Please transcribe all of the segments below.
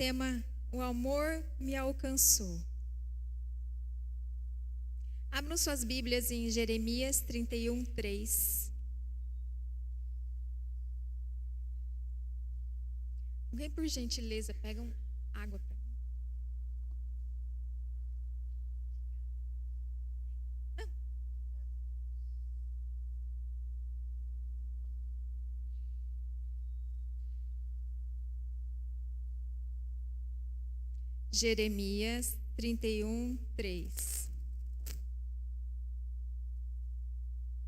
Tema: O amor me alcançou. Abram suas Bíblias em Jeremias 31, 3. Alguém, por gentileza, pega água para mim. Não. Jeremias 31, 3.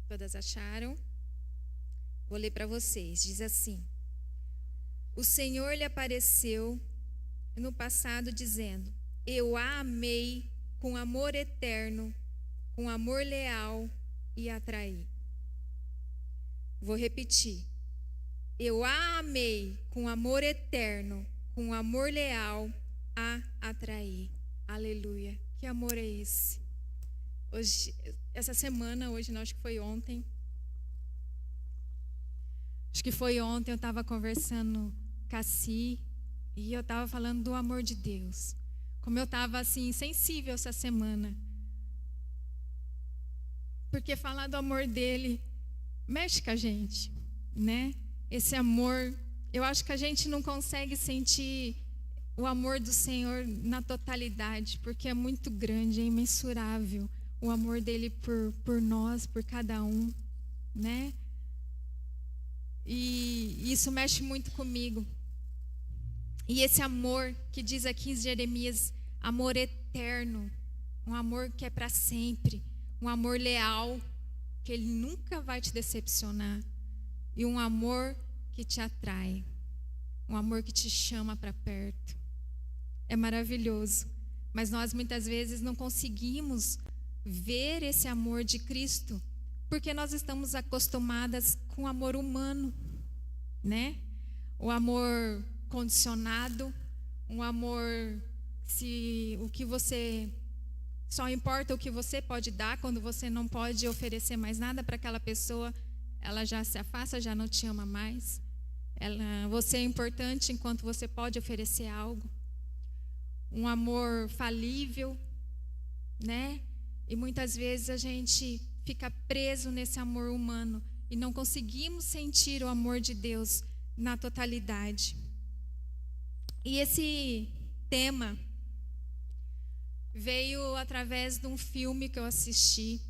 Todas acharam? Vou ler para vocês. Diz assim: O Senhor lhe apareceu no passado dizendo: Eu a amei com amor eterno, com amor leal e atraí. Vou repetir. Eu a amei com amor eterno, com amor leal a atrair. Aleluia. Que amor é esse? Hoje, essa semana, hoje não, acho que foi ontem. Eu estava conversando com a Si e eu estava falando do amor de Deus. Como eu estava assim, sensível essa semana. Porque falar do amor dele mexe com a gente, né? Esse amor, eu acho que a gente não consegue sentir o amor do Senhor na totalidade, porque é muito grande, é imensurável o amor dele por nós, por cada um, né? E isso mexe muito comigo. E esse amor que diz aqui em Jeremias, amor eterno, um amor que é para sempre, um amor leal, que ele nunca vai te decepcionar, e um amor que te atrai, um amor que te chama para perto. É maravilhoso, mas nós muitas vezes não conseguimos ver esse amor de Cristo, porque nós estamos acostumadas com o amor humano, né? O amor condicionado, um amor só importa o que você pode dar. Quando você não pode oferecer mais nada para aquela pessoa, ela já se afasta, já não te ama mais. Você é importante enquanto você pode oferecer algo. Um amor falível, né? E muitas vezes a gente fica preso nesse amor humano e não conseguimos sentir o amor de Deus na totalidade. E esse tema veio através de um filme que eu assisti,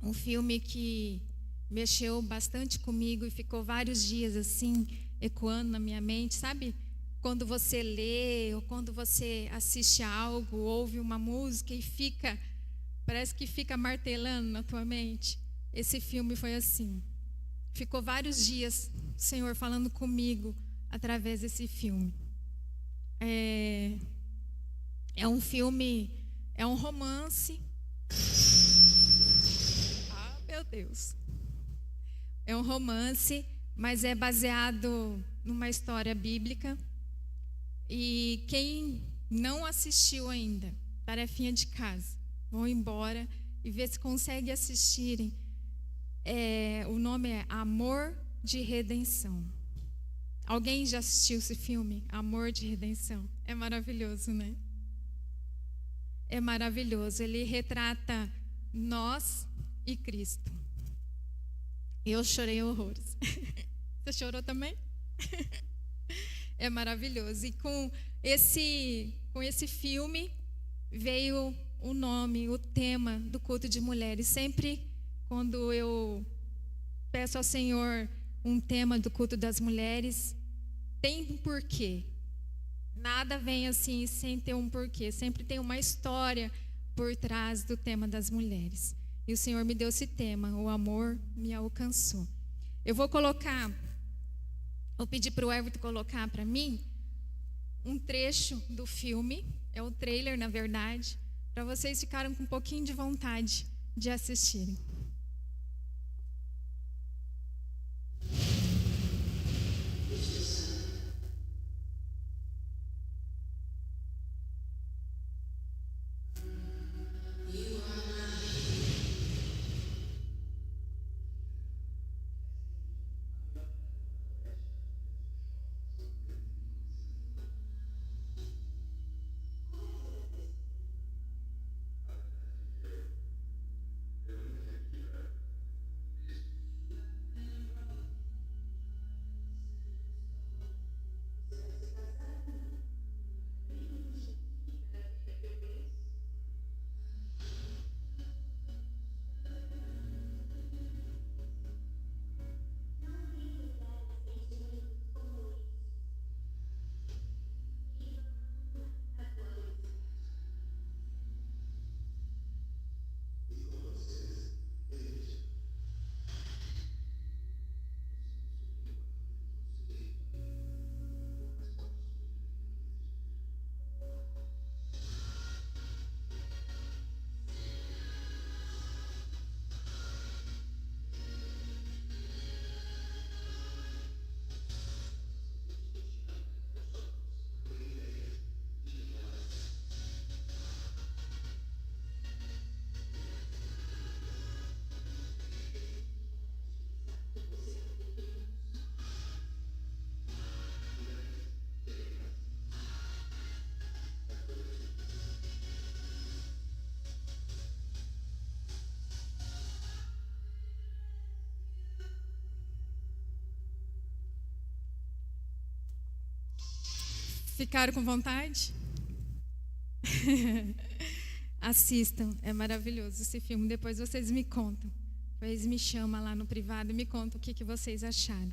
um filme que mexeu bastante comigo e ficou vários dias assim, ecoando na minha mente, sabe? Quando você lê ou quando você assiste algo, ouve uma música e parece que fica martelando na tua mente. Esse filme foi assim. Ficou vários dias o Senhor falando comigo através desse filme. É um filme, é um romance. Ah, meu Deus. É um romance, mas é baseado numa história bíblica. E quem não assistiu ainda, tarefinha de casa, vão embora e ver se consegue assistirem. O nome é Amor de Redenção. Alguém já assistiu esse filme? Amor de Redenção. É maravilhoso, né? É maravilhoso. Ele retrata nós e Cristo. Eu chorei horrores. Você chorou também? É maravilhoso. E com esse filme veio o nome, o tema do culto de mulheres. Sempre quando eu peço ao Senhor um tema do culto das mulheres, tem um porquê. Nada vem assim sem ter um porquê. Sempre tem uma história por trás do tema das mulheres. E o Senhor me deu esse tema, o amor me alcançou. Eu vou pedir para o Everton colocar para mim um trecho do filme, é o trailer, na verdade, para vocês ficarem com um pouquinho de vontade de assistirem. Ficaram com vontade? Assistam, é maravilhoso esse filme. Depois vocês me contam. Depois me chama lá no privado e me contam o que vocês acharam.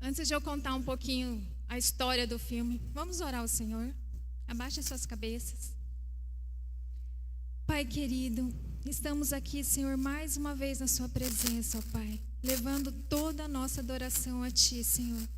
Antes de eu contar um pouquinho a história do filme, vamos orar ao Senhor? Abaixem suas cabeças. Pai querido, estamos aqui, Senhor, mais uma vez na sua presença, ó Pai, levando toda a nossa adoração a Ti, Senhor.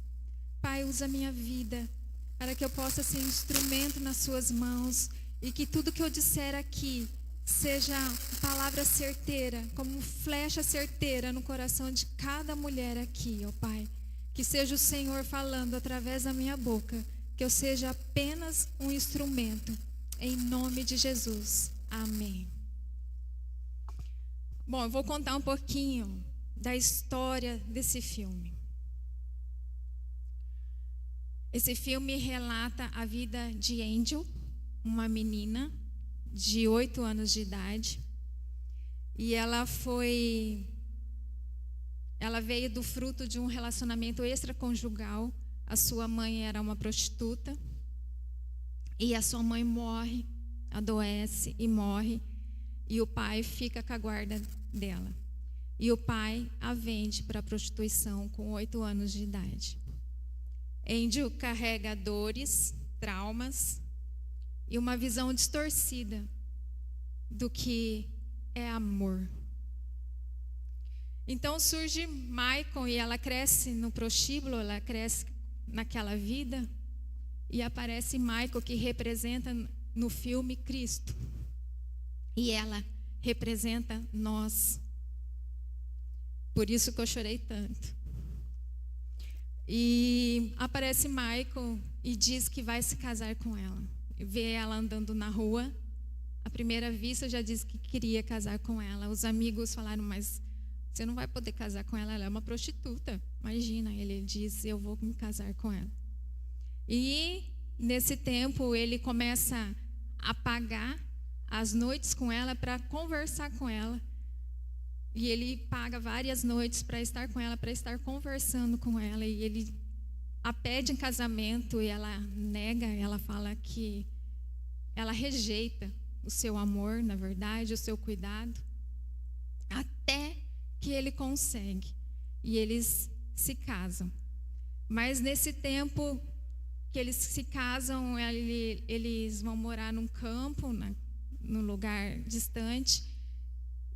Pai, usa a minha vida para que eu possa ser instrumento nas suas mãos e que tudo que eu disser aqui seja palavra certeira, como flecha certeira no coração de cada mulher aqui, ó Pai. Que seja o Senhor falando através da minha boca, que eu seja apenas um instrumento, em nome de Jesus. Amém. Bom, eu vou contar um pouquinho da história desse filme. Esse filme relata a vida de Angel, uma menina de 8 anos de idade. E ela veio do fruto de um relacionamento extraconjugal. A sua mãe era uma prostituta. E a sua mãe morre, adoece e morre. E o pai fica com a guarda dela. E o pai a vende para a prostituição com 8 anos de idade. Angel carrega dores, traumas e uma visão distorcida do que é amor. Então surge Michael e ela cresce no prostíbulo, ela cresce naquela vida e aparece Michael, que representa no filme Cristo. E ela representa nós. Por isso que eu chorei tanto. E aparece Michael e diz que vai se casar com ela. Vê ela andando na rua. À primeira vista já disse que queria casar com ela. Os amigos falaram, mas você não vai poder casar com ela, ela é uma prostituta. Imagina, ele diz, eu vou me casar com ela. E nesse tempo ele começa a pagar as noites com ela para conversar com ela. E ele paga várias noites para estar com ela, para estar conversando com ela. E ele a pede em casamento e ela nega, ela fala que ela rejeita o seu amor, na verdade, o seu cuidado. Até que ele consegue. E eles se casam. Mas nesse tempo que eles se casam, eles vão morar num campo, num lugar distante.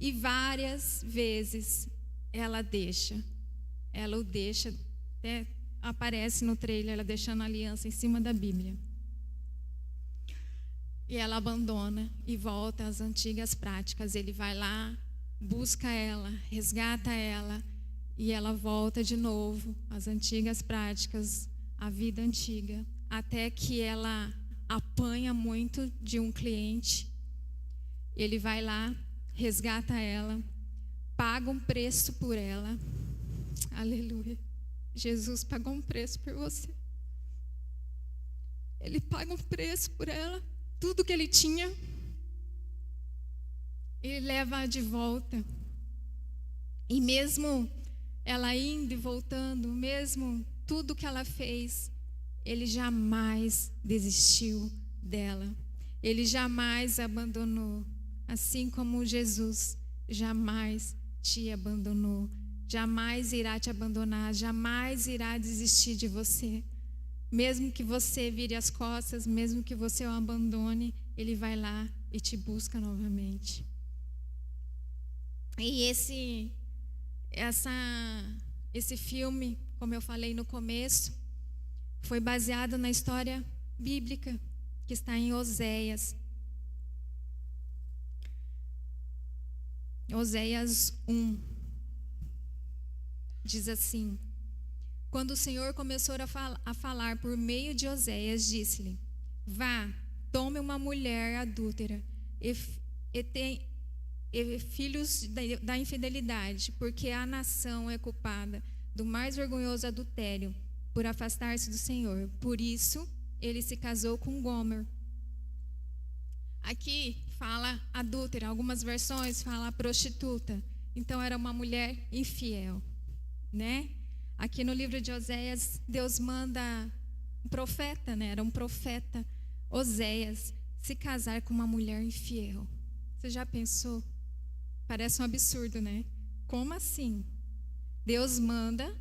E várias vezes ela o deixa, até aparece no trailer, ela deixando a aliança em cima da Bíblia. E ela abandona e volta às antigas práticas. Ele vai lá, busca ela, resgata ela, e ela volta de novo às antigas práticas, à vida antiga, até que ela apanha muito de um cliente. Ele vai lá, resgata ela, paga um preço por ela. Aleluia. Jesus pagou um preço por você. Ele paga um preço por ela. Tudo que ele tinha, ele leva de volta. E mesmo ela indo e voltando, mesmo tudo que ela fez, ele jamais desistiu dela. Ele jamais abandonou. Assim como Jesus jamais te abandonou, jamais irá te abandonar, jamais irá desistir de você. Mesmo que você vire as costas, mesmo que você o abandone, ele vai lá e te busca novamente. E esse filme, como eu falei no começo, foi baseado na história bíblica que está em Oséias. Oséias 1 diz assim: quando o Senhor começou a falar por meio de Oséias, disse-lhe: vá, tome uma mulher adúltera e filhos da infidelidade, porque a nação é culpada do mais vergonhoso adultério por afastar-se do Senhor. Por isso, ele se casou com Gomer. Aqui fala adúltera, algumas versões fala prostituta. Então era uma mulher infiel, né? Aqui no livro de Oséias, Deus manda um profeta, né? Era um profeta, Oséias, se casar com uma mulher infiel. Você já pensou? Parece um absurdo, né? Como assim? Deus manda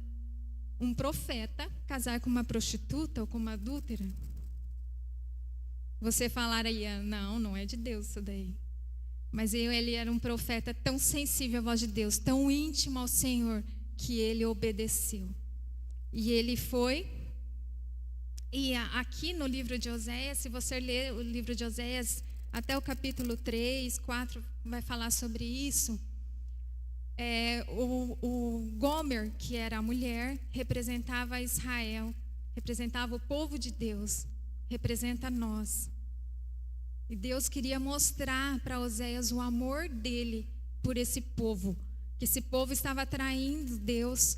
um profeta casar com uma prostituta ou com uma adúltera? Você falaria, não é de Deus isso daí. Mas ele era um profeta tão sensível à voz de Deus, tão íntimo ao Senhor, que ele obedeceu. E ele foi. E aqui no livro de Oséias, se você ler o livro de Oséias, até o capítulo 3, 4, vai falar sobre isso. O Gomer, que era a mulher, representava Israel, representava o povo de Deus, representa nós. E Deus queria mostrar para Oséias o amor dele por esse povo, que esse povo estava traindo Deus,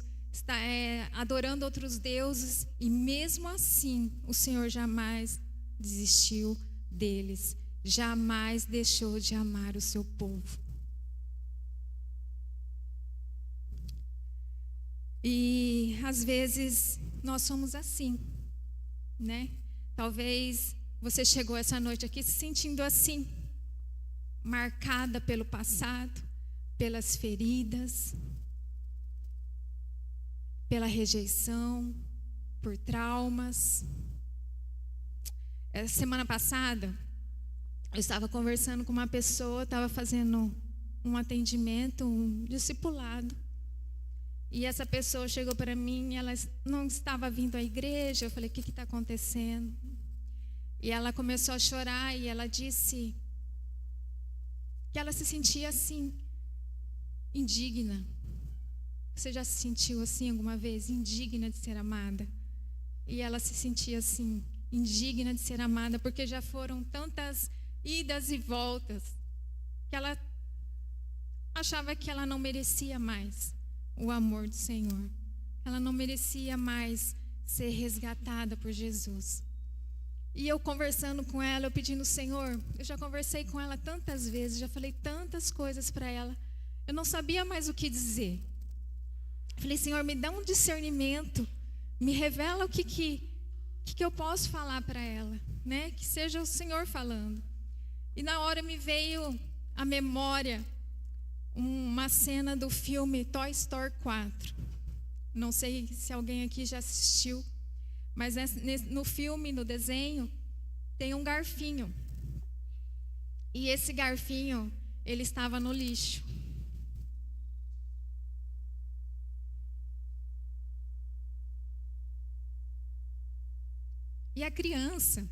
adorando outros deuses, e mesmo assim o Senhor jamais desistiu deles, jamais deixou de amar o seu povo. E às vezes nós somos assim, né? Talvez você chegou essa noite aqui se sentindo assim, marcada pelo passado, pelas feridas, pela rejeição, por traumas. Semana passada, eu estava conversando com uma pessoa, estava fazendo um atendimento, um discipulado. E essa pessoa chegou para mim, ela não estava vindo à igreja. Eu falei, o que está acontecendo? E ela começou a chorar e ela disse que ela se sentia assim, indigna. Você já se sentiu assim alguma vez, indigna de ser amada? E ela se sentia assim, indigna de ser amada, porque já foram tantas idas e voltas, que ela achava que ela não merecia mais o amor do Senhor. Ela não merecia mais ser resgatada por Jesus. E eu conversando com ela, eu pedindo, Senhor, eu já conversei com ela tantas vezes, já falei tantas coisas para ela, eu não sabia mais o que dizer. Falei, Senhor, me dá um discernimento, me revela o que eu posso falar para ela, né? Que seja o Senhor falando. E na hora me veio à memória uma cena do filme Toy Story 4. Não sei se alguém aqui já assistiu, mas no filme, no desenho, tem um garfinho. E esse garfinho, ele estava no lixo. E a criança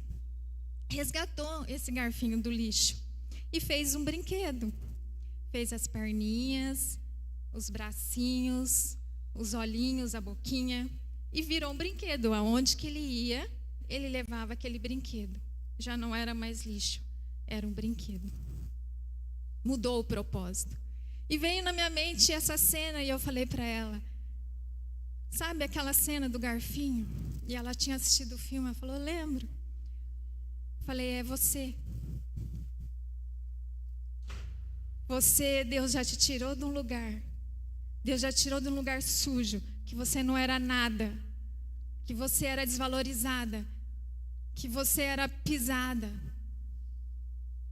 resgatou esse garfinho do lixo e fez um brinquedo. Fez as perninhas, os bracinhos, os olhinhos, a boquinha, e virou um brinquedo. Aonde que ele ia, ele levava aquele brinquedo. Já não era mais lixo, era um brinquedo. Mudou o propósito. E veio na minha mente essa cena e eu falei para ela, sabe aquela cena do garfinho? E ela tinha assistido o filme, ela falou, lembro. Falei, é você. Você, Deus já te tirou de um lugar. Deus já te tirou de um lugar sujo, que você não era nada, que você era desvalorizada, que você era pisada.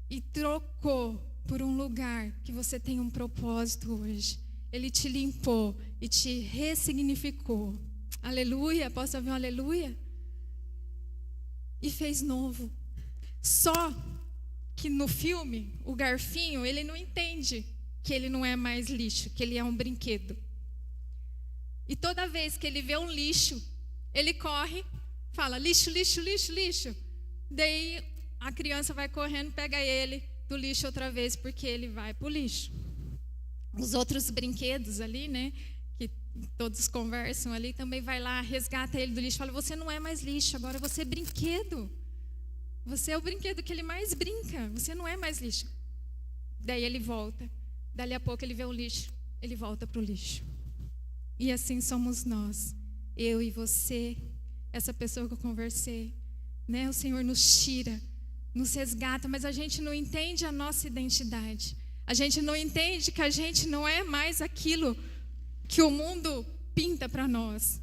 E trocou por um lugar que você tem um propósito hoje. Ele te limpou e te ressignificou. Aleluia, posso ouvir um aleluia? E fez novo. Só que no filme, o garfinho, ele não entende que ele não é mais lixo, que ele é um brinquedo. E toda vez que ele vê um lixo, ele corre, fala, lixo, lixo, lixo, lixo. Daí a criança vai correndo, pega ele do lixo outra vez, porque ele vai para o lixo. Os outros brinquedos ali, né, que todos conversam ali, também vai lá, resgata ele do lixo, fala, você não é mais lixo, agora você é brinquedo. Você é o brinquedo que ele mais brinca, você não é mais lixo. Daí ele volta, dali a pouco ele vê o lixo, ele volta para o lixo. E assim somos nós, eu e você, essa pessoa que eu conversei, né? O Senhor nos tira, nos resgata, mas a gente não entende a nossa identidade. A gente não entende que a gente não é mais aquilo que o mundo pinta para nós,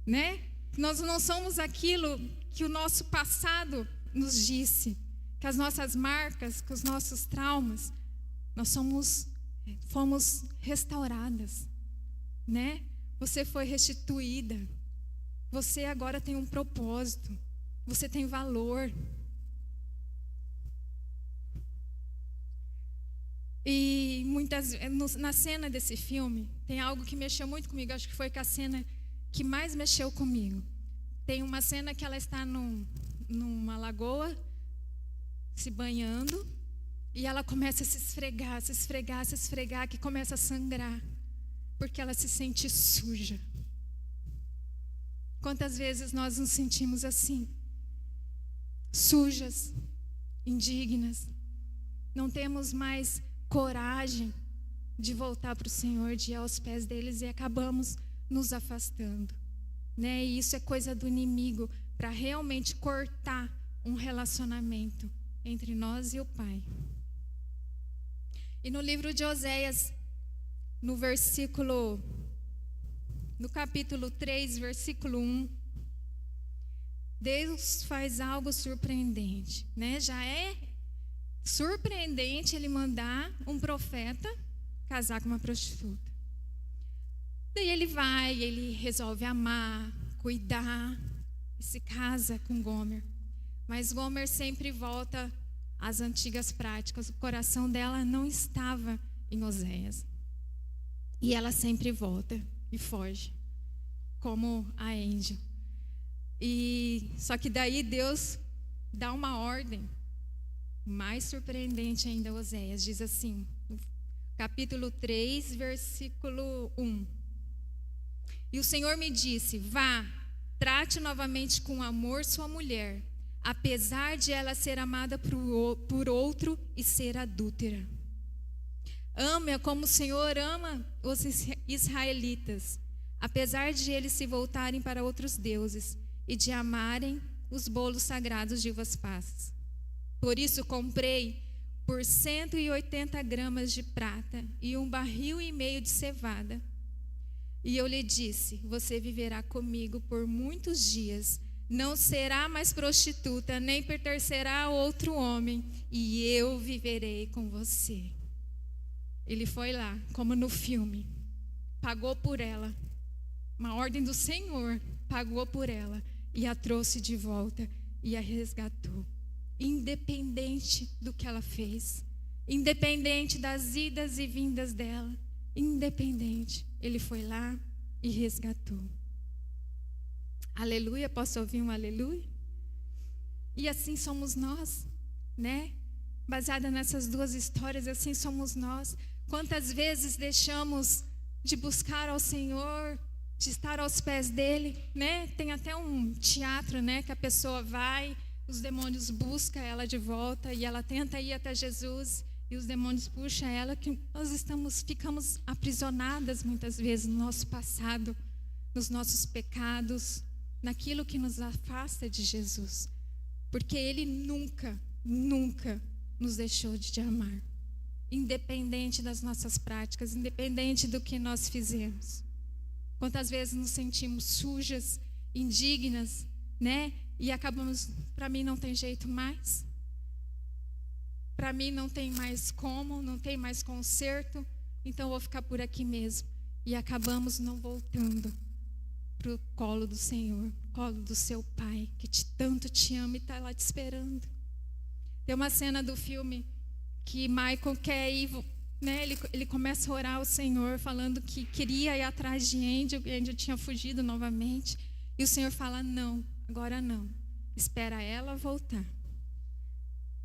né? Nós não somos aquilo que o nosso passado nos disse, que as nossas marcas, que os nossos traumas, fomos restauradas, né? Você foi restituída. Você agora tem um propósito. Você tem valor. E na cena desse filme, tem algo que mexeu muito comigo. Acho que foi a cena que mais mexeu comigo. Tem uma cena que ela está numa lagoa, se banhando, e ela começa a se esfregar, que começa a sangrar, porque ela se sente suja. Quantas vezes nós nos sentimos assim, sujas, indignas, não temos mais coragem de voltar para o Senhor, de ir aos pés deles, e acabamos nos afastando, né? E isso é coisa do inimigo, para realmente cortar um relacionamento entre nós e o Pai. E no livro de Oséias, no capítulo 3, versículo 1, Deus faz algo surpreendente, né? Já é surpreendente Ele mandar um profeta casar com uma prostituta. Daí ele resolve amar, cuidar, e se casa com Gomer. Mas Gomer sempre volta às antigas práticas. O coração dela não estava em Oséias. E ela sempre volta e foge, como a Angel. Só que daí Deus dá uma ordem mais surpreendente ainda a Oséias. Diz assim, capítulo 3, versículo 1. E o Senhor me disse: vá, trate novamente com amor sua mulher, apesar de ela ser amada por outro e ser adúltera. Ame-a como o Senhor ama os israelitas, apesar de eles se voltarem para outros deuses e de amarem os bolos sagrados de uvas passas. Por isso comprei por 180 gramas de prata e 1,5 barril de cevada. E eu lhe disse: você viverá comigo por muitos dias, não será mais prostituta, nem pertencerá a outro homem, e eu viverei com você. Ele foi lá, como no filme, pagou por ela, uma ordem do Senhor, pagou por ela e a trouxe de volta e a resgatou, independente do que ela fez, independente das idas e vindas dela, independente, Ele foi lá e resgatou. Aleluia, posso ouvir um aleluia? E assim somos nós, né? Baseada nessas duas histórias, assim somos nós. Quantas vezes deixamos de buscar ao Senhor, de estar aos pés dEle, né? Tem até um teatro, né? Que a pessoa vai, os demônios buscam ela de volta e ela tenta ir até Jesus e os demônios puxam ela, que nós ficamos aprisionadas muitas vezes no nosso passado, nos nossos pecados, naquilo que nos afasta de Jesus, porque Ele nunca nos deixou de te amar, independente das nossas práticas, independente do que nós fizemos. Quantas vezes nos sentimos sujas, indignas, né? E acabamos, para mim não tem jeito mais, para mim não tem mais como, não tem mais conserto, então eu vou ficar por aqui mesmo. E acabamos não voltando para o colo do Senhor, colo do seu Pai, que tanto te ama e está lá te esperando. Tem uma cena do filme que Michael quer ir, né? Ele começa a orar ao Senhor, falando que queria ir atrás de Angel, e Angel tinha fugido novamente. E o Senhor fala: não, agora não, espera ela voltar.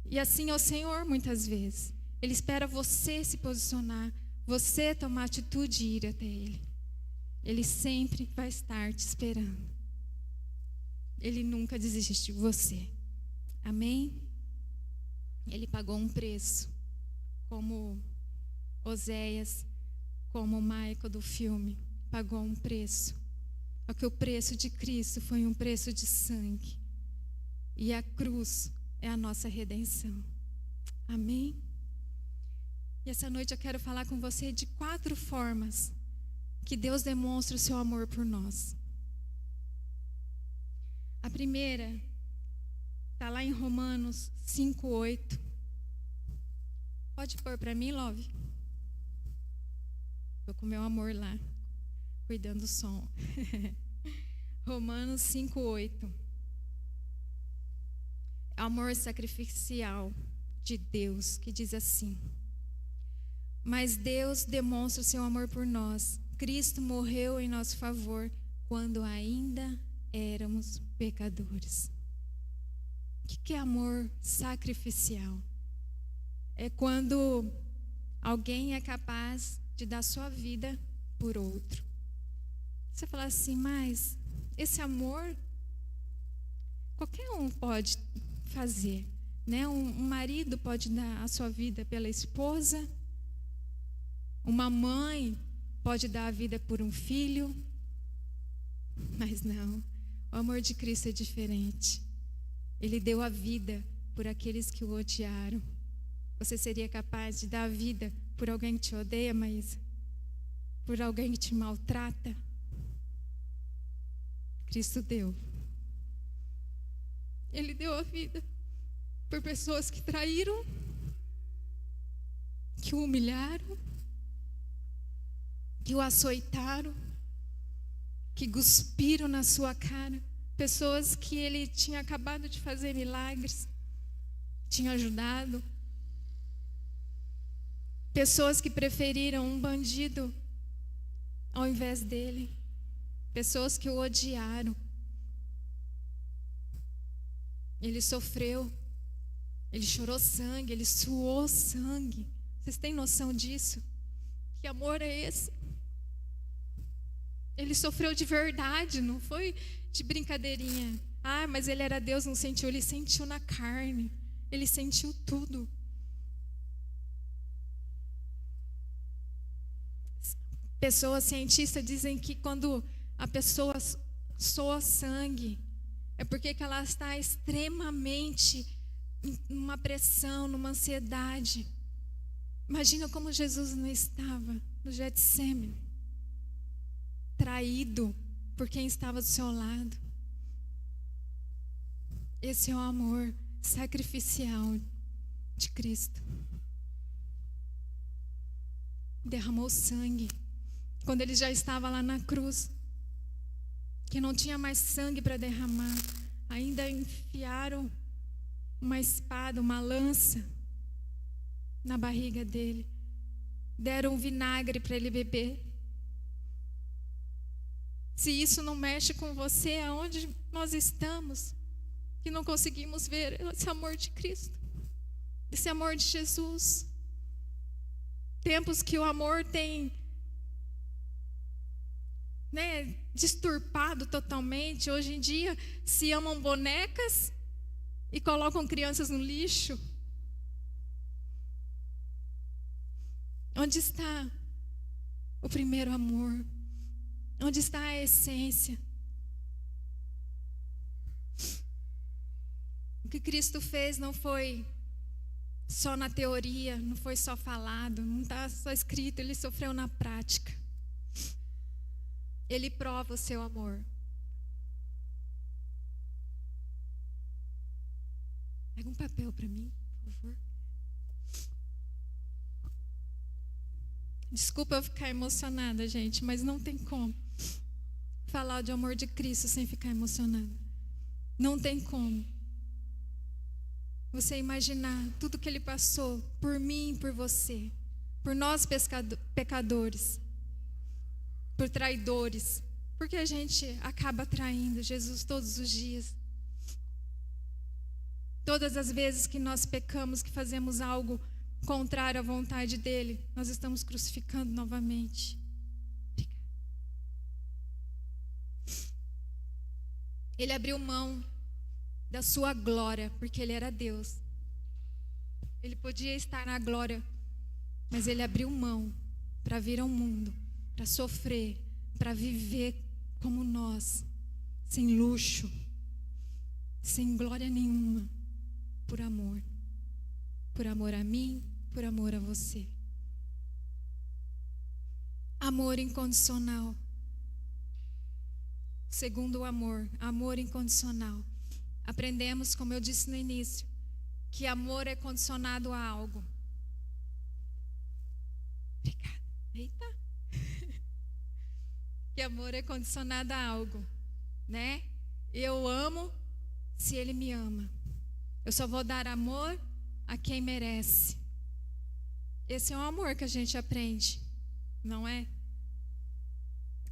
E assim é o Senhor muitas vezes. Ele espera você se posicionar, você tomar atitude e ir até Ele. Ele sempre vai estar te esperando. Ele nunca desiste de você. Amém? Ele pagou um preço, como Oséias, como o Michael do filme, pagou um preço. Porque o preço de Cristo foi um preço de sangue. E a cruz é a nossa redenção. Amém? E essa noite eu quero falar com você de 4 formas que Deus demonstra o seu amor por nós. primeira está lá em Romanos 5:8. Pode pôr para mim, Love? Estou com meu amor lá, cuidando do som. Romanos 5:8. Amor sacrificial de Deus, que diz assim: mas Deus demonstra o seu amor por nós. Cristo morreu em nosso favor quando ainda éramos pecadores. O que é amor sacrificial? É quando alguém é capaz de dar sua vida por outro. Você fala assim, mas esse amor qualquer um pode fazer, né? Um marido pode dar a sua vida pela esposa, uma mãe pode dar a vida por um filho, mas não, o amor de Cristo é diferente. Ele deu a vida por aqueles que o odiaram. Você seria capaz de dar a vida por alguém que te odeia, Maísa? Por alguém que te maltrata? Cristo deu. Ele deu a vida por pessoas que traíram, que o humilharam, que o açoitaram, que cuspiram na sua cara. Pessoas que ele tinha acabado de fazer milagres, tinha ajudado. Pessoas que preferiram um bandido ao invés dele. Pessoas que o odiaram. Ele sofreu. Ele chorou sangue, ele suou sangue. Vocês têm noção disso? Que amor é esse? Ele sofreu de verdade, não foi de brincadeirinha. Ah, mas ele era Deus, não sentiu. Ele sentiu na carne. Ele sentiu tudo. Pessoas cientistas dizem que quando a pessoa soa sangue, é porque que ela está extremamente numa pressão, numa ansiedade. Imagina como Jesus não estava no Getsêmani, traído por quem estava do seu lado. Esse é o amor sacrificial de Cristo. Derramou sangue quando ele já estava lá na cruz, que não tinha mais sangue para derramar. Ainda enfiaram uma espada, uma lança na barriga dele. Deram um vinagre para ele beber. Se isso não mexe com você, aonde nós estamos, que não conseguimos ver esse amor de Cristo, esse amor de Jesus. Tempos que o amor tem, disturpado totalmente. Hoje em dia se amam bonecas e colocam crianças no lixo. Onde está o primeiro amor? Onde está a essência? O que Cristo fez não foi só na teoria, não foi só falado, não está só escrito, ele sofreu na prática. Ele prova o seu amor. Pega um papel para mim, por favor. Desculpa eu ficar emocionada, gente, mas não tem como falar de amor de Cristo sem ficar emocionada. Não tem como. Você imaginar tudo que ele passou por mim e por você, por nós pecadores, por traidores, porque a gente acaba traindo Jesus todos os dias. Todas as vezes que nós pecamos, que fazemos algo contrário à vontade dele, nós estamos crucificando novamente. Ele abriu mão da sua glória, porque ele era Deus. Ele podia estar na glória, mas ele abriu mão para vir ao mundo, para sofrer, para viver como nós, sem luxo, sem glória nenhuma, por amor a mim, por amor a você. Amor incondicional. segundo o amor, amor incondicional. Aprendemos, como eu disse no início, que amor é condicionado a algo. Obrigada. Eita. Que amor é condicionado a algo, né? Eu amo se ele me ama. Eu só vou dar amor a quem merece. Esse é o amor que a gente aprende, não é?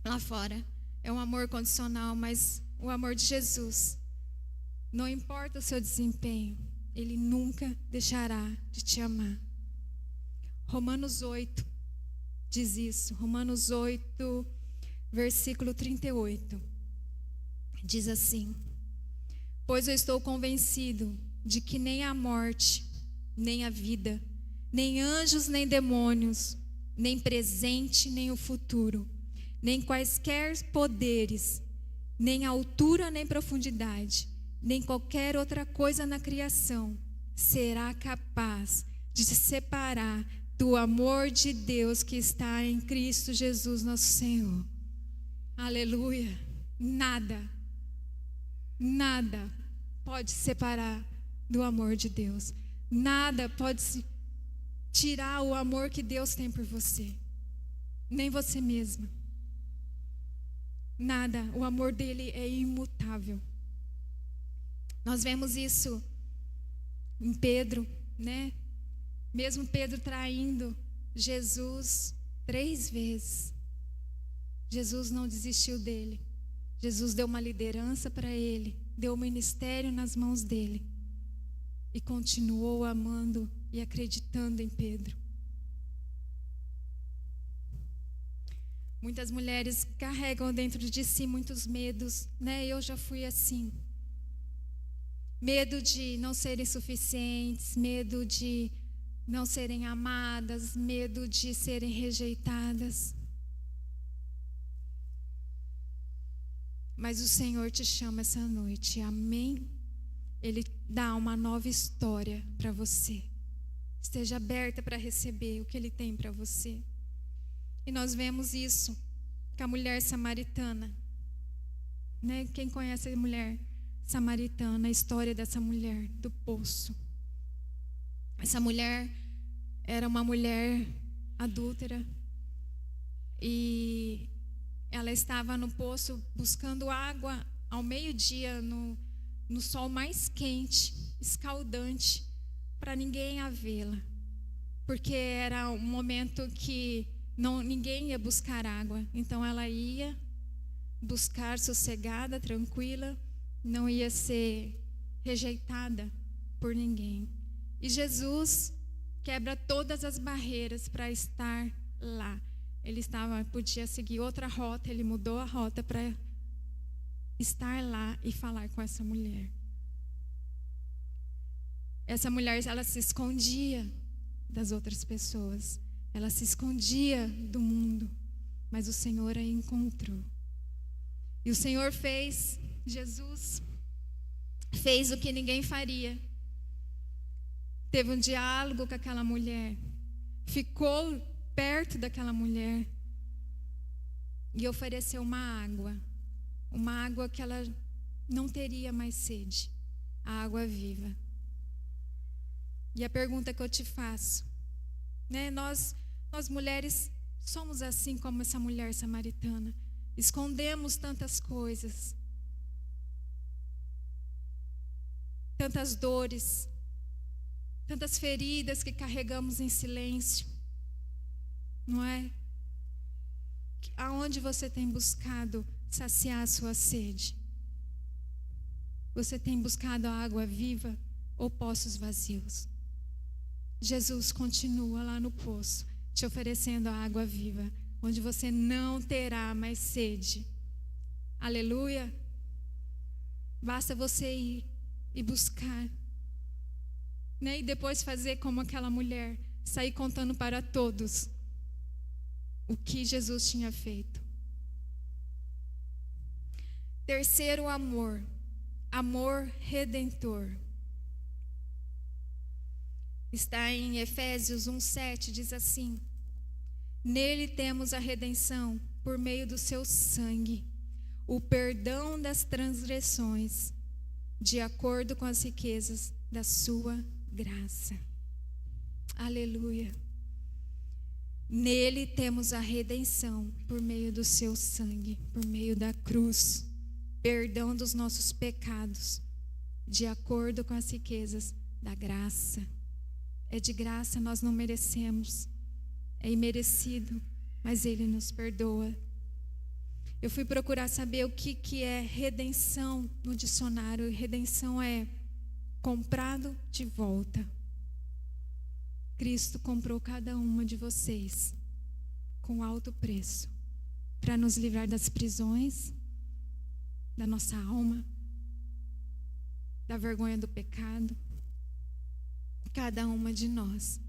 Lá fora é um amor condicional, mas o amor de Jesus, não importa o seu desempenho, ele nunca deixará de te amar. Romanos 8 diz isso. Romanos 8, versículo 38. Diz assim: pois eu estou convencido de que nem a morte, nem a vida, nem anjos, nem demônios, nem presente, nem o futuro, nem quaisquer poderes, nem altura, nem profundidade, nem qualquer outra coisa na criação será capaz de se separar do amor de Deus que está em Cristo Jesus, nosso Senhor. Aleluia. Nada pode separar do amor de Deus. Nada pode tirar o amor que Deus tem por você. Nem você mesma. Nada. O amor dele é imutável. Nós vemos isso em Pedro, né? Mesmo Pedro traindo Jesus 3 vezes, Jesus não desistiu dele. Jesus deu uma liderança para ele, deu um ministério nas mãos dele e continuou amando e acreditando em Pedro. Muitas mulheres carregam dentro de si muitos medos, né? Eu já fui assim. Medo de não serem suficientes, medo de não serem amadas, medo de serem rejeitadas. Mas o Senhor te chama essa noite, amém? Ele dá uma nova história para você. Esteja aberta para receber o que Ele tem para você. E nós vemos isso com a mulher samaritana, né? Quem conhece a mulher samaritana, a história dessa mulher do poço. Essa mulher era uma mulher adúltera e ela estava no poço buscando água ao meio-dia, no sol mais quente, escaldante, para ninguém a vê-la, porque era um momento que ninguém ia buscar água. Então ela ia buscar sossegada, tranquila, não ia ser rejeitada por ninguém. E Jesus quebra todas as barreiras para estar lá. Ele podia seguir outra rota, ele mudou a rota para estar lá e falar com essa mulher. Essa mulher, ela se escondia das outras pessoas, ela se escondia do mundo, mas o Senhor a encontrou. E o Senhor Jesus fez o que ninguém faria. Teve um diálogo com aquela mulher, ficou perto daquela mulher e ofereceu uma água que ela não teria mais sede, a água viva. E a pergunta que eu te faço, né? Nós mulheres somos assim como essa mulher samaritana, escondemos tantas coisas, tantas dores, tantas feridas que carregamos em silêncio, não é? Aonde você tem buscado saciar a sua sede? Você tem buscado a água viva ou poços vazios? Jesus continua lá no poço, te oferecendo a água viva, onde você não terá mais sede. Aleluia! Basta você ir e buscar, né? E depois fazer como aquela mulher, sair contando para todos o que Jesus tinha feito. Terceiro amor, amor redentor. Está em Efésios 1:7, diz assim: nele temos a redenção por meio do seu sangue, o perdão das transgressões, de acordo com as riquezas da sua graça. Aleluia. Nele temos a redenção por meio do seu sangue, por meio da cruz, perdão dos nossos pecados, de acordo com as riquezas da graça. É de graça, nós não merecemos, é imerecido, mas Ele nos perdoa. Eu fui procurar saber o que é redenção no dicionário. Redenção é comprado de volta. Cristo comprou cada uma de vocês com alto preço para nos livrar das prisões da nossa alma, da vergonha do pecado. Cada uma de nós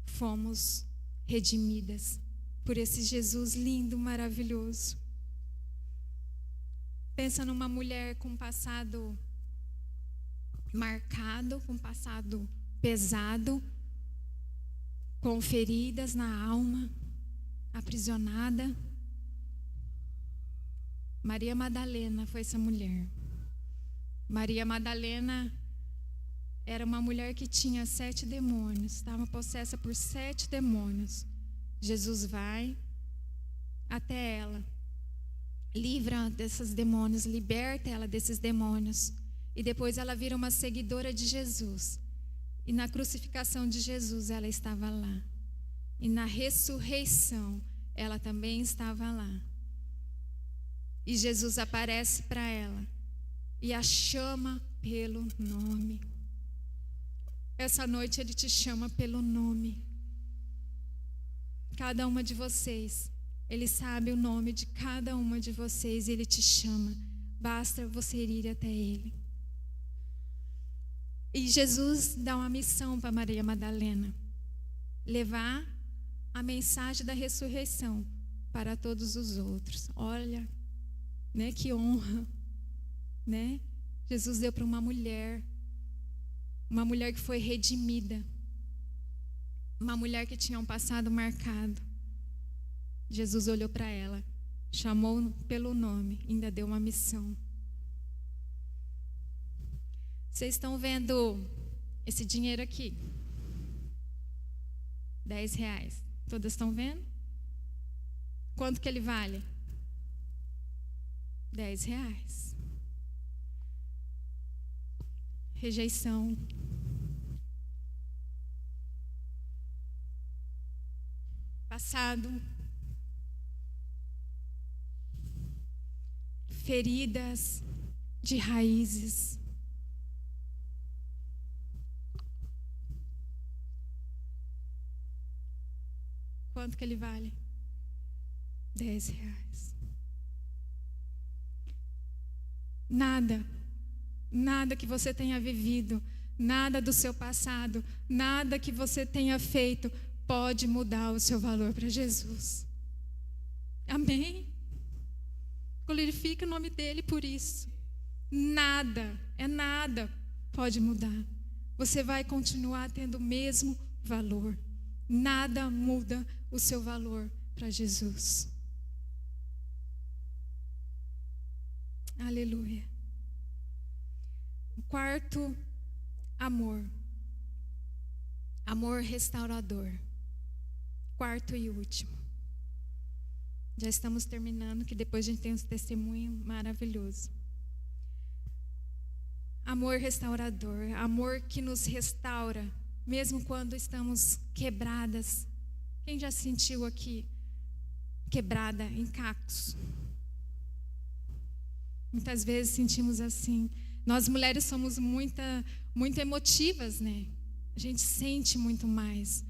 fomos redimidas por esse Jesus lindo, maravilhoso. Pensa numa mulher com passado marcado, com passado pesado, com feridas na alma, aprisionada. Maria Madalena foi essa mulher. Maria Madalena era uma mulher que tinha 7 demônios, estava possessa por 7 demônios. Jesus vai até ela, livra desses demônios, liberta ela desses demônios. E depois ela vira uma seguidora de Jesus. E na crucificação de Jesus ela estava lá. E na ressurreição ela também estava lá. E Jesus aparece para ela e a chama pelo nome. Essa noite Ele te chama pelo nome. Cada uma de vocês, Ele sabe o nome de cada uma de vocês e Ele te chama. Basta você ir até Ele. E Jesus dá uma missão para Maria Madalena: levar a mensagem da ressurreição para todos os outros. Olha, né, que honra, né? Jesus deu para uma mulher que foi redimida, uma mulher que tinha um passado marcado. Jesus olhou para ela, chamou pelo nome, ainda deu uma missão. Vocês estão vendo esse dinheiro aqui? R$10. Todas estão vendo? Quanto que ele vale? R$10. Rejeição. Passado. Feridas de raízes. Quanto que ele vale? R$10. Nada que você tenha vivido, nada do seu passado, nada que você tenha feito pode mudar o seu valor para Jesus. Amém? Glorifique o nome dele por isso. Nada pode mudar. Você vai continuar tendo o mesmo valor. Nada muda o seu valor para Jesus. Aleluia. O quarto, amor. Amor restaurador. Quarto e último. Já estamos terminando, que depois a gente tem um testemunho maravilhoso. Amor restaurador. Amor que nos restaura, mesmo quando estamos quebradas. Quem já se sentiu aqui quebrada em cacos? Muitas vezes sentimos assim. Nós mulheres somos muito emotivas, né? A gente sente muito mais.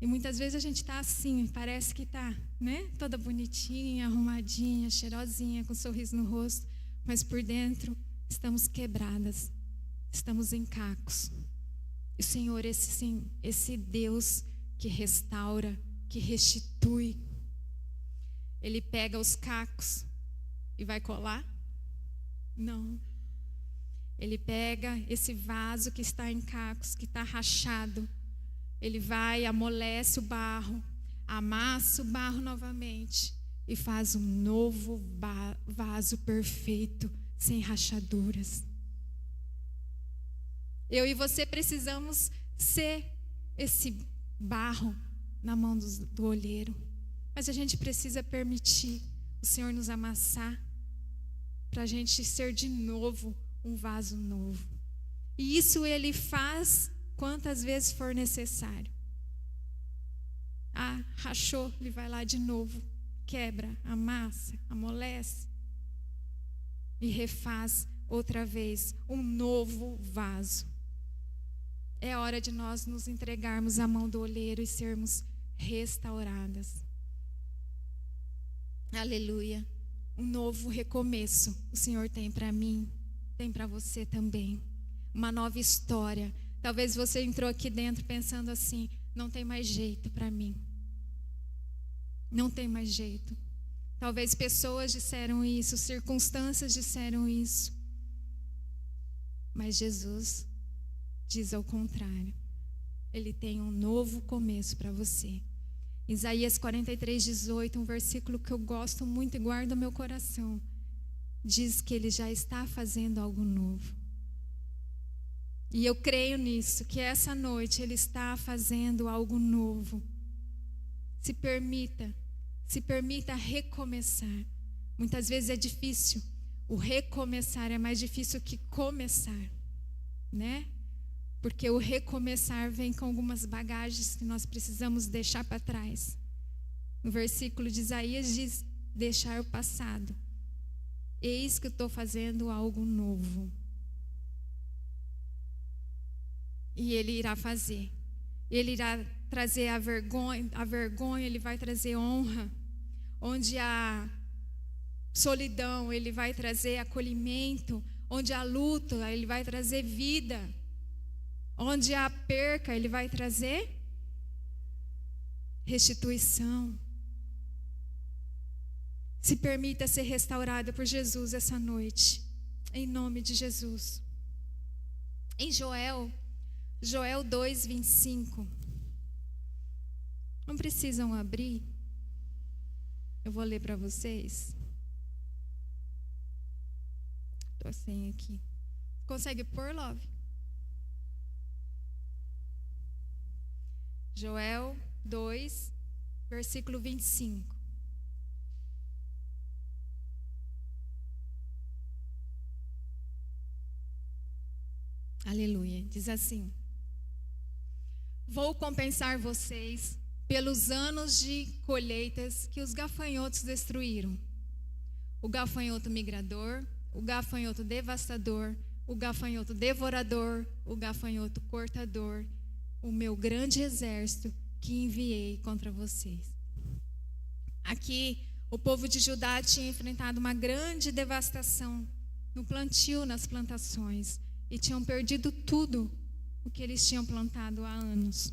E muitas vezes a gente está assim, parece que está, né? Toda bonitinha, arrumadinha, cheirosinha, com um sorriso no rosto. Mas por dentro estamos quebradas. Estamos em cacos. E o Senhor, esse Deus que restaura, que restitui, Ele pega os cacos e vai colar? Não. Ele pega esse vaso que está em cacos, que está rachado. Ele vai, amolece o barro, amassa o barro novamente e faz um novo vaso perfeito, sem rachaduras. Eu e você precisamos ser esse barro na mão do olheiro. Mas a gente precisa permitir o Senhor nos amassar para a gente ser de novo um vaso novo. E isso Ele faz quantas vezes for necessário. Ah, rachou, Ele vai lá de novo, quebra, amassa, amolece e refaz outra vez um novo vaso. É hora de nós nos entregarmos à mão do olheiro e sermos restauradas. Aleluia. Um novo recomeço o Senhor tem para mim, tem para você também. Uma nova história. Talvez você entrou aqui dentro pensando assim: não tem mais jeito para mim. Não tem mais jeito. Talvez pessoas disseram isso, circunstâncias disseram isso. Mas Jesus diz ao contrário. Ele tem um novo começo para você. Isaías 43:18, um versículo que eu gosto muito e guardo no meu coração, diz que Ele já está fazendo algo novo. E eu creio nisso, que essa noite Ele está fazendo algo novo. Se permita recomeçar. Muitas vezes é difícil. O recomeçar é mais difícil que começar, né? Porque o recomeçar vem com algumas bagagens que nós precisamos deixar para trás. No versículo de Isaías diz: deixar o passado. Eis que eu estou fazendo algo novo. E Ele irá fazer. Ele irá trazer a vergonha, Ele vai trazer honra. Onde há solidão, Ele vai trazer acolhimento. Onde há luta, Ele vai trazer vida. Onde há perca, Ele vai trazer restituição. Se permita ser restaurada por Jesus essa noite, em nome de Jesus. Em Joel 2:25. Não precisam abrir. Eu vou ler para vocês. Estou sem aqui. Consegue pôr, Love? Joel 2, versículo 25. Aleluia. Diz assim: vou compensar vocês pelos anos de colheitas que os gafanhotos destruíram. O gafanhoto migrador, o gafanhoto devastador, o gafanhoto devorador, o gafanhoto cortador, o meu grande exército que enviei contra vocês. Aqui, o povo de Judá tinha enfrentado uma grande devastação no plantio, nas plantações, e tinham perdido tudo o que eles tinham plantado há anos.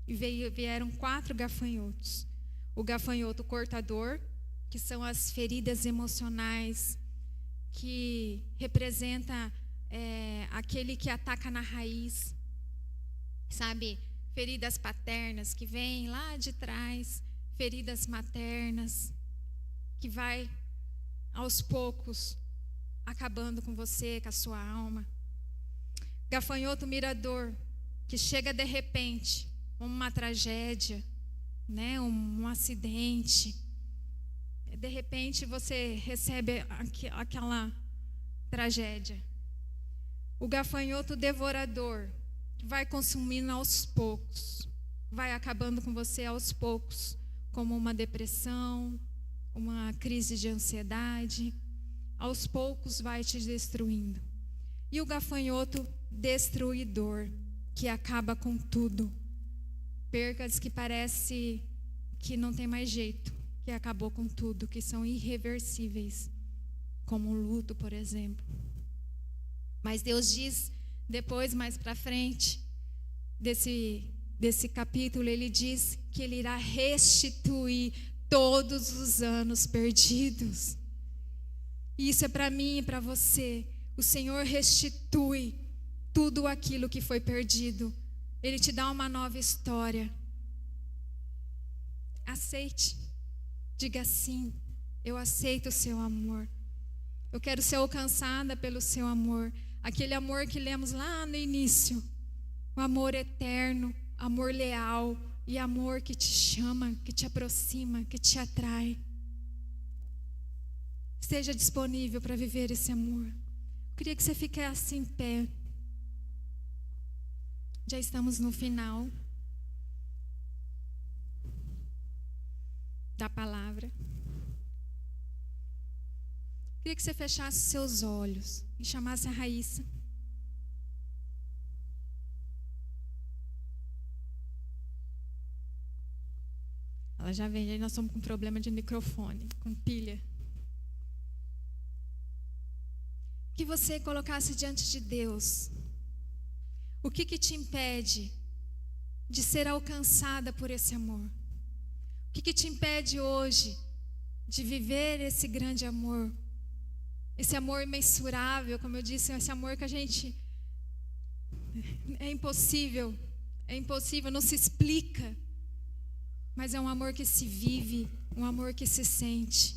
E vieram 4 gafanhotos. O gafanhoto cortador, que são as feridas emocionais, que representa aquele que ataca na raiz. Sabe, feridas paternas que vêm lá de trás, feridas maternas, que vai aos poucos acabando com você, com a sua alma. Gafanhoto mirador, que chega de repente, uma tragédia, né, um acidente. De repente você recebe aquela tragédia. O gafanhoto devorador, vai consumindo aos poucos, vai acabando com você aos poucos, como uma depressão, uma crise de ansiedade, aos poucos vai te destruindo. E o gafanhoto destruidor, que acaba com tudo, percas que parece que não tem mais jeito, que acabou com tudo, que são irreversíveis, como o luto, por exemplo. Mas Deus diz, depois, mais para frente, desse capítulo, Ele diz que Ele irá restituir todos os anos perdidos. E isso é para mim e para você. O Senhor restitui tudo aquilo que foi perdido. Ele te dá uma nova história. Aceite. Diga sim, eu aceito o seu amor. Eu quero ser alcançada pelo seu amor. Aquele amor que lemos lá no início. O amor eterno, amor leal e amor que te chama, que te aproxima, que te atrai. Esteja disponível para viver esse amor. Eu queria que você ficasse em pé. Já estamos no final da palavra. Queria que você fechasse seus olhos e chamasse a Raíssa. Ela já vem, aí nós estamos com problema de microfone, com pilha. Que você colocasse diante de Deus. O que te impede de ser alcançada por esse amor? O que te impede hoje de viver esse grande amor? Esse amor imensurável, como eu disse, esse amor que a gente... É impossível, não se explica. Mas é um amor que se vive, um amor que se sente.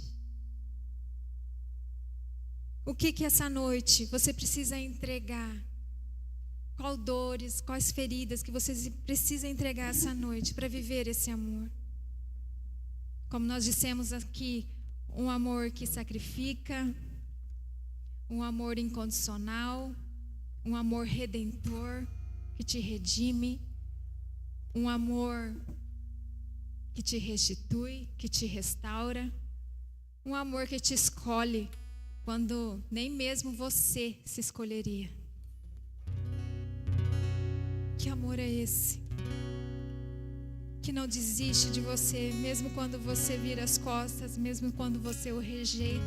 O que essa noite você precisa entregar? Quais dores, quais feridas que você precisa entregar essa noite para viver esse amor? Como nós dissemos aqui, um amor que sacrifica, um amor incondicional, um amor redentor, que te redime, um amor que te restitui, que te restaura, um amor que te escolhe quando nem mesmo você se escolheria. Que amor é esse? Que não desiste de você, mesmo quando você vira as costas, mesmo quando você o rejeita,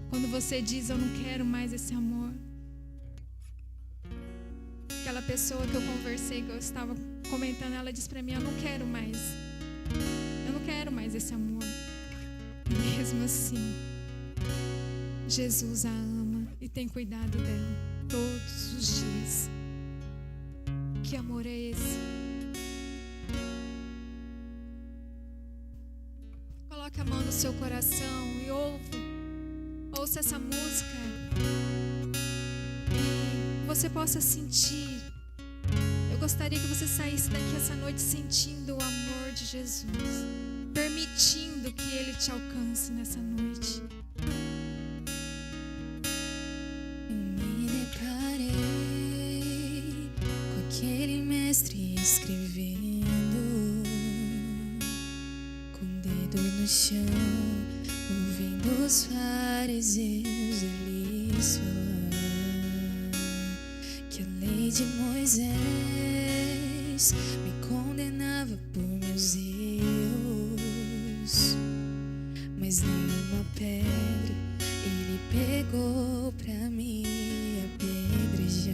quando você diz, eu não quero mais esse amor. Aquela pessoa que eu conversei, que eu estava comentando, ela disse para mim, eu não quero mais esse amor. E mesmo assim, Jesus a ama e tem cuidado dela todos os dias. Que amor é esse? Coloque a mão no seu coração e ouça essa música e você possa sentir. Eu gostaria que você saísse daqui essa noite sentindo o amor de Jesus, permitindo que Ele te alcance nessa noite. Me deparei com aquele mestre escrevendo, com o dedo no chão, ouvindo os fariseus eles falar que a lei de Moisés me condenava por meus erros, mas nenhuma pedra Ele pegou pra me apedrejar.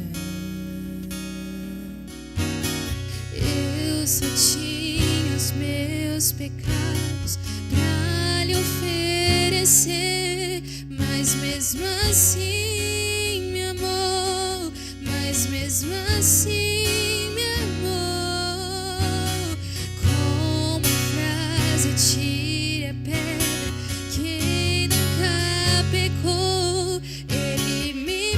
Eu só tinha os meus pecados pra lhe oferecer, mas mesmo assim me amou, mas mesmo assim me amou. Com uma frase tire a pedra, quem nunca pecou, Ele me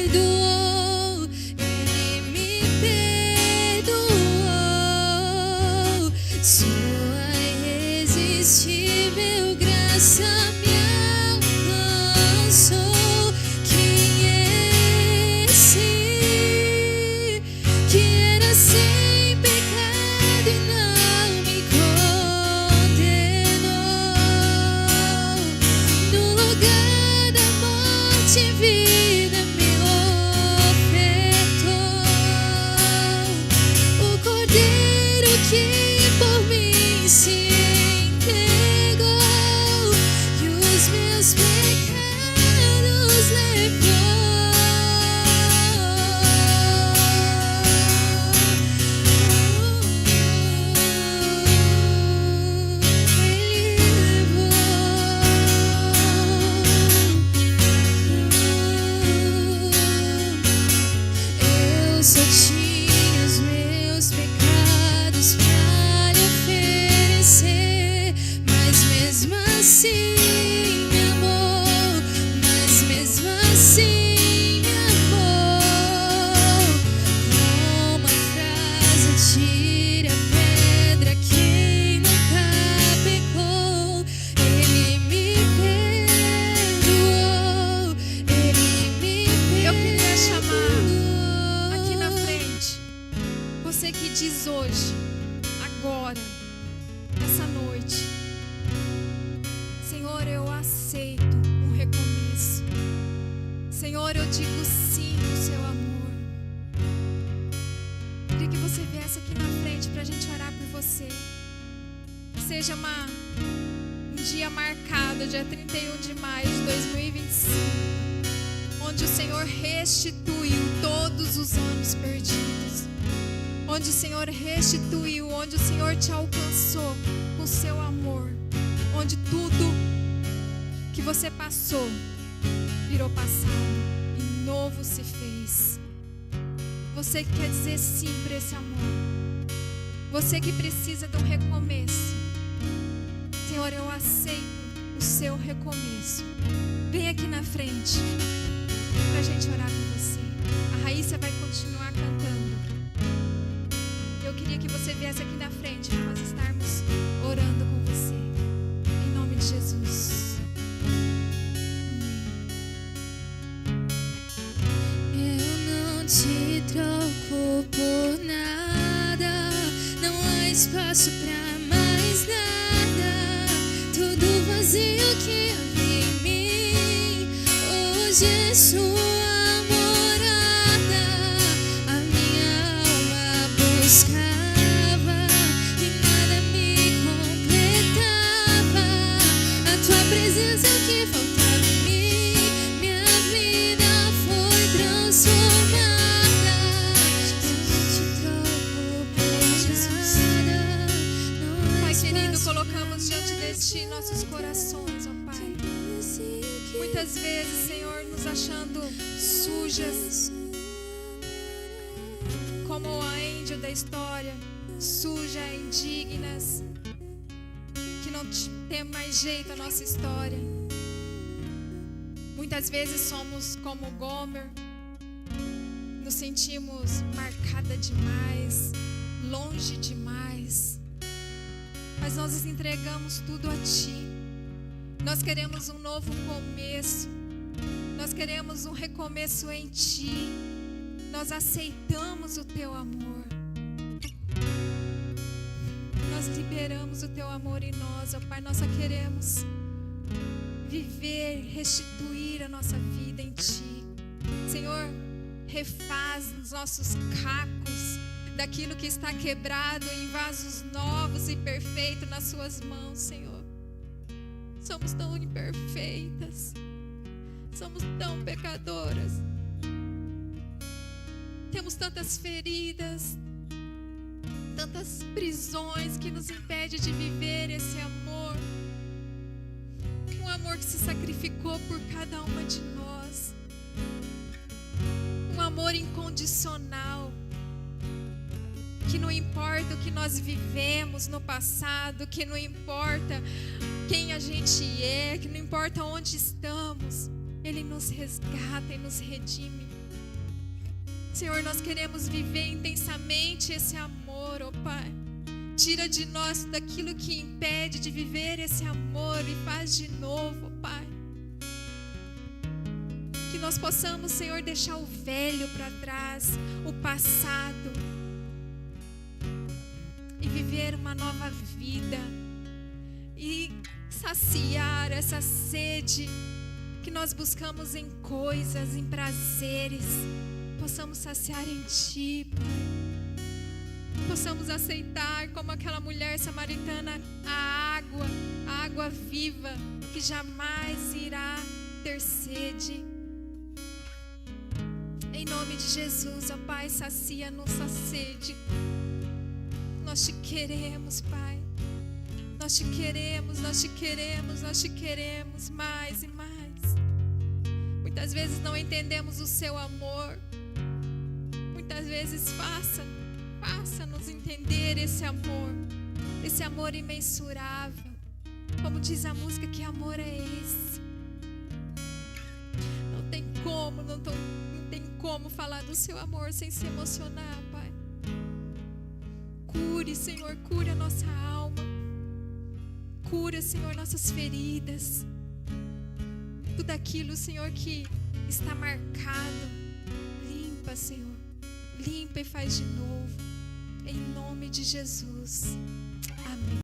perdoou, Ele me perdoou. Sua irresistível graça me alcançou. Quem é esse que era sem pecado e não me condenou? No lugar da morte, vida me ofertou. O Cordeiro que por mim se entregou e os meus pecados levou. Eu só tinha os meus pecados pra lhe oferecer, mas diz hoje, agora, essa noite: Senhor, eu aceito um recomeço. Senhor, eu digo sim ao seu amor. Queria que você viesse aqui na frente para a gente orar por você. Que seja um dia marcado, dia 31 de maio de 2025, onde o Senhor restituiu todos os anos perdidos. Onde o Senhor restituiu, onde o Senhor te alcançou com o seu amor. Onde tudo que você passou virou passado e novo se fez. Você que quer dizer sim para esse amor. Você que precisa de um recomeço. Senhor, eu aceito o seu recomeço. Vem aqui na frente para a gente orar por você. A Raíssa vai continuar cantando. Eu queria que você viesse aqui na frente para nós estarmos orando com você. Em nome de Jesus. Eu não te troco por nada. Não há espaço pra mais nada. Tudo vazio que havia em mim hoje é sua. Nossos corações, ó Pai. Muitas vezes, Senhor, nos achando sujas, como a Angel da história, suja, indignas, que não tem mais jeito a nossa história. Muitas vezes somos como Gomer, nos sentimos marcada demais, longe demais. Mas nós entregamos tudo a Ti. Nós queremos um novo começo. Nós queremos um recomeço em Ti. Nós aceitamos o Teu amor. Nós liberamos o Teu amor em nós, ó Pai. Nós só queremos viver, restituir a nossa vida em Ti. Senhor, refaz os nossos cacos daquilo que está quebrado em vasos novos e perfeitos nas suas mãos, Senhor. Somos tão imperfeitas, somos tão pecadoras, temos tantas feridas, tantas prisões que nos impedem de viver esse amor, um amor que se sacrificou por cada uma de nós, um amor incondicional, que não importa o que nós vivemos no passado, que não importa quem a gente é, que não importa onde estamos, Ele nos resgata e nos redime. Senhor, nós queremos viver intensamente esse amor, ó Pai. Tira de nós daquilo que impede de viver esse amor e faz de novo, ó Pai. Que nós possamos, Senhor, deixar o velho para trás, o passado, e viver uma nova vida e saciar essa sede que nós buscamos em coisas, em prazeres. Possamos saciar em Ti, Pai. Possamos aceitar como aquela mulher samaritana a água viva que jamais irá ter sede. Em nome de Jesus, ó Pai, sacia a nossa sede. Nós Te queremos, Pai. Nós Te queremos, nós Te queremos, nós Te queremos mais e mais. Muitas vezes não entendemos o Seu amor. Muitas vezes faça-nos entender esse amor imensurável. Como diz a música, que amor é esse? Não tem como falar do Seu amor sem se emocionar, Pai. Cure, Senhor, cure a nossa alma. Cura, Senhor, nossas feridas. Tudo aquilo, Senhor, que está marcado. Limpa, Senhor. Limpa e faz de novo. em nome de Jesus.